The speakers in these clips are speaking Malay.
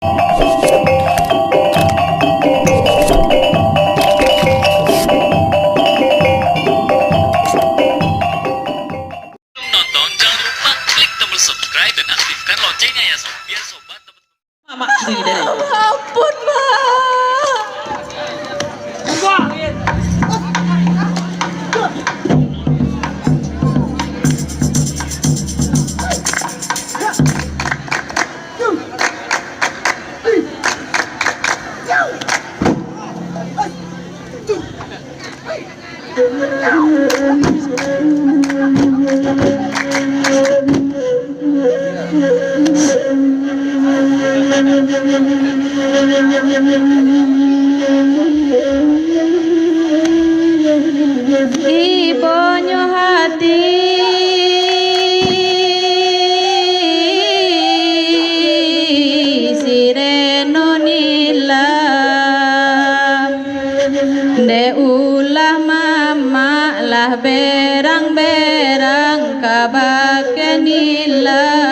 Nonton jangan lupa klik tombol subscribe dan aktifkan loncengnya ya sob, biar sobat teman-teman. Mama sini dari. Ampun, Ma. Ibonyo hati sireno nilam de ulah mama lah berang-berang kabake nilam.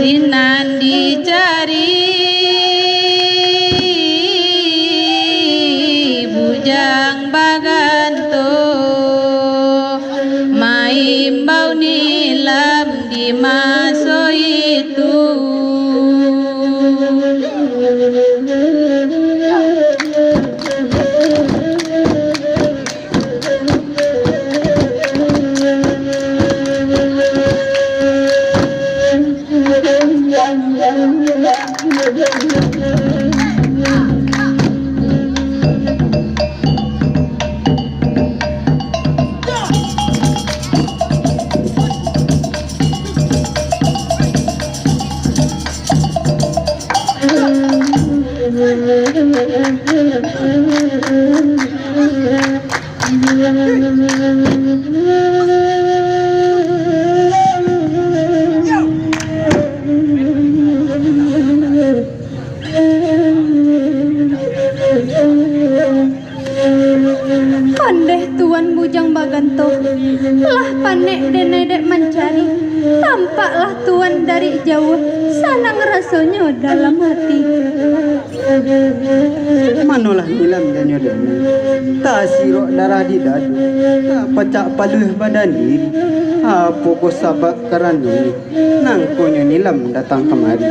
Sinan dicari bujang baganto maimbau nilam di maso itu. Pandeh tuan bujang baganto lah panek denai dek mencari, tampaklah tuan dari jauh sanang rasanya dalam hati. Manolah nilam dan yodana tak sirok darah di dadu, tak pacak paluh badan diri. Apa ko sabak kerana nang konyo nilam datang kemari.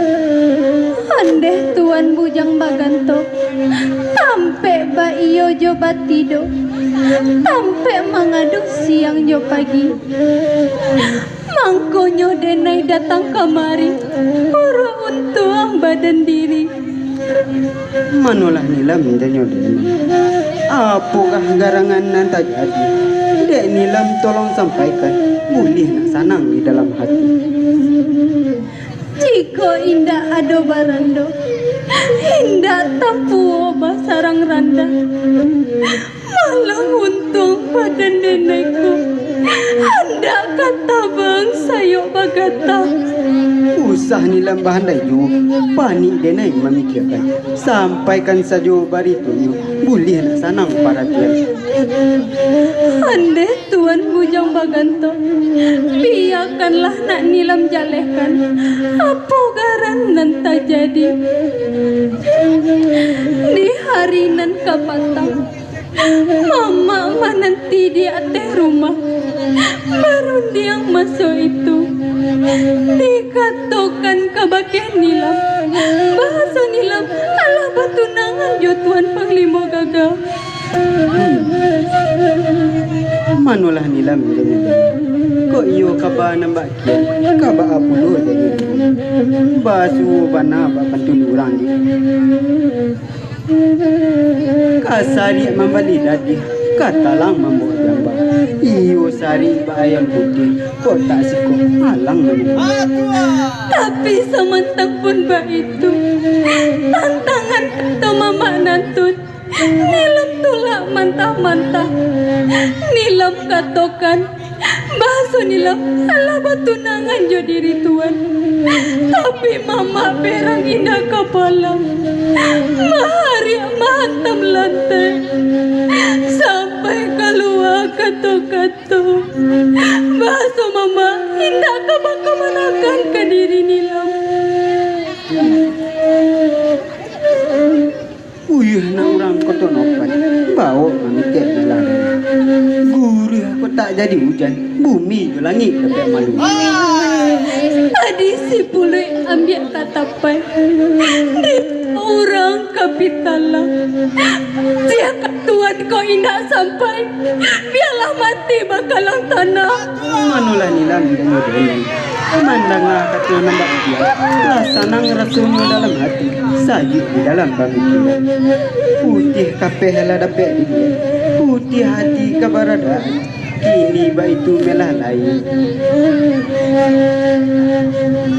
Andeh tuan bujang baganto tampe ba iyo jo batido, tampe mangadu siang jo pagi, mangkonyo denai datang kemari uru untuang badan diri. Manolah nilam dan yodana apakah garangan nan tak jadi. Dek nilam tolong sampaikan, boleh nak sanang di dalam hati. Jika indah ado barando, indah tampu oba sarang randa, malang untung badan nenekku, hendak kata bang sayok bagata. Usah nilam bahan dayu, panik denai memikirkan. Sampaikan saja baritunya, boleh nak sanang para tiang. Andeh tuan bujang baganto, biarkanlah nak nilam jalehkan, apa garan nan tak jadi. Di hari nan kapatang, mama menanti di atas rumah, baru dia masuk itu. Dikatakan kabake nilam, bahasa nilam alah batunangan jo tuan panglima gagah. Manolah nilam jadi. Kok iyo kaba nambak kia, kaba apa lo jadi. Basu bana bapan tulurang di. Kasari membali dadi, katalang membawa jamba. Iyo sari ba ayam putih, kok tak siko alang menyebut. Tapi samantang pun ba itu, tantangan kata mama nantun, Nilam tulak mantah-mantah. Nilam katokan bahasa nilam alah batunangan jo diri tuan. Tapi mama perang indah kepala. Maharia mahatam lantai. Sampai keluar kato-kato. Bahasa mama indah kebakaman ke diri nilam. Uyuh na orang koto nopat. Bawa mami kek dalam. Gurih aku tak jadi hujan. Bumi je langit dapat malu. Tadi si pulai ambil tatapai di orang kapitala. Siapa tuan kau indah sampai biarlah mati bakalang tanah. Manulah nilam dan yodai. Mandanglah kata nampak dia. Lasanang rasanya dalam hati. Sajid di dalam pemikiran. Putih kapeh lah dapat dia. Putih hati keberadaan. Kini baitu melah lain.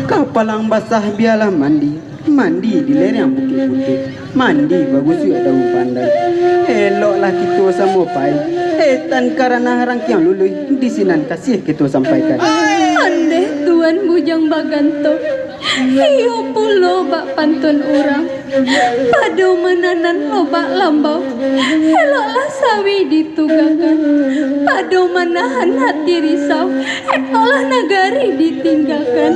Kapalang basah biarlah mandi. Mandi di lereng bukit putih. Mandi bagus juga daun pandan. Eloklah kita sama pai. Etan karena harang yang lului. Di sinan kasih kita sampaikan. Andeh tuan bujang baganto. Hiyo pulo bak pantun orang. Padu menanan lobak lambau. Eloklah sawi ditugakan. Padu menahan hati risau. Eloklah nagari ditinggalkan.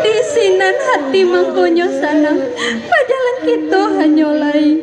Di sinan hati mangkonyo sanang. Padahal kita hanya lain.